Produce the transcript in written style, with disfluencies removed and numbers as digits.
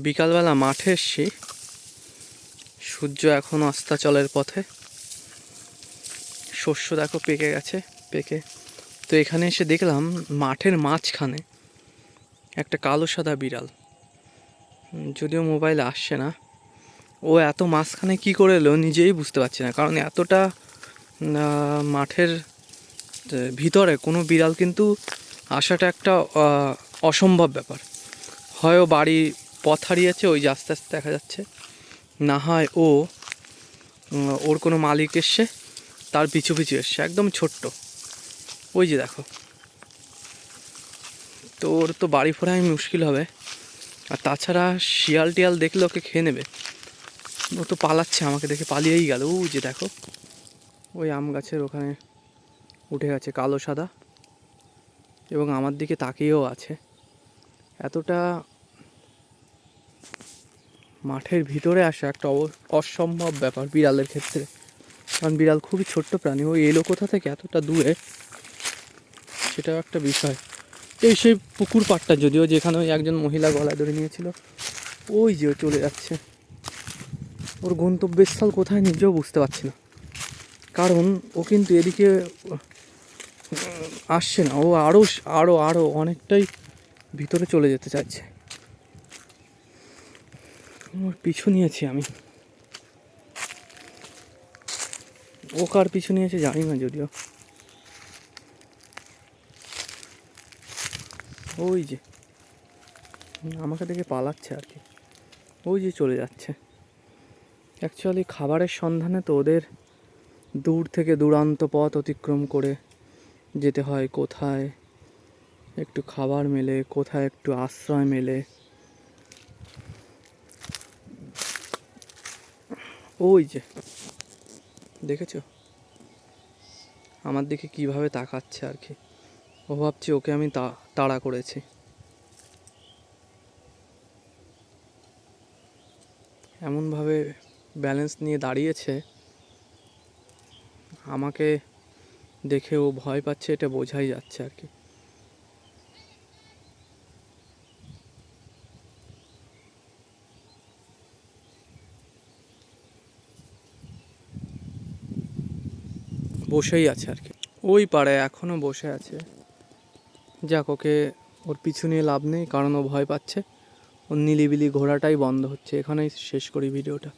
বিকালবেলা মাঠে এসছি, সূর্য এখন অস্তাচলের পথে। শস্য দেখো পেকে গেছে, তো এখানে এসে দেখলাম মাঠের মাঝখানে একটা কালো সাদা বিড়াল। যদিও মোবাইলে আসছে না, ও এত মাঝখানে কি করে এলো নিজেই বুঝতে পারছি না। কারণ এতটা মাঠের ভিতরে কোনো বিড়াল কিন্তু আসাটা একটা অসম্ভব ব্যাপার। হয় ও বাড়ি পথ হারিয়েছে, ওই যে আস্তে আস্তে দেখা যাচ্ছে, না হয় ওর কোনো মালিক এসছে, তার পিছু পিছু এসছে, একদম ছোট্ট। ওই যে দেখো, তো ওর তো বাড়ি ফেরাই মুশকিল হবে। আর তাছাড়া শিয়াল টিয়াল দেখলে ওকে খেয়ে নেবে। ও তো পালাচ্ছে, আমাকে দেখে পালিয়েই গেল। ও যে দেখো, ওই আম গাছের ওখানে উঠে গেছে কালো সাদা, এবং আমার দিকে তাকিয়েও আছে। এতটা মাঠের ভিতরে আসা একটা অসম্ভব ব্যাপার বিড়ালের ক্ষেত্রে। কারণ বিড়াল খুবই ছোট্ট প্রাণী, ও এলো কোথা থেকে এতটা দূরে, সেটাও একটা বিষয়। এই সেই পুকুর পাড়টা, যদিও যেখানে ওই একজন মহিলা গলায় ধরে নিয়েছিল, ওই যে চলে যাচ্ছে। ওর গন্তব্যস্থল কোথায় নিজেও বুঝতে পারছি না। কারণ ও কিন্তু এদিকে আসছে না, ও আরও আরও আরও অনেকটাই ভিতরে চলে যেতে চাইছে। ওর পিছু নিয়েছি আমি। ও কার পিছু নিয়েছে জানি না, যদিও ওই যে আমাকে দেখে পালাচ্ছে আর কি। ওই যে চলে যাচ্ছে। অ্যাকচুয়ালি খাবারের সন্ধানে তো ওদের দূর থেকে দূরান্ত পথ অতিক্রম করে যেতে হয়। কোথায় একটু খাবার মেলে, কোথায় একটু আশ্রয় মেলে। ওই যে দেখেছো আমার দিকে কিভাবে তাকাচ্ছে আর কি। ও ভাবছি ওকে আমি তাড়া করেছি। এমনভাবে ব্যালেন্স নিয়ে দাঁড়িয়েছে, আমাকে দেখে ও ভয় পাচ্ছে, এটা বোঝাই যাচ্ছে আর কি। বসেই আছে আর কি, ওই পাড়ে এখনো বসে আছে। যাক, ওর পিছু নিয়ে লাভ নেই, কারণ ও ভয় পাচ্ছে। ওর নিলিবিলি ঘোরাটাই বন্ধ হচ্ছে। এখানেই শেষ করি ভিডিওটা।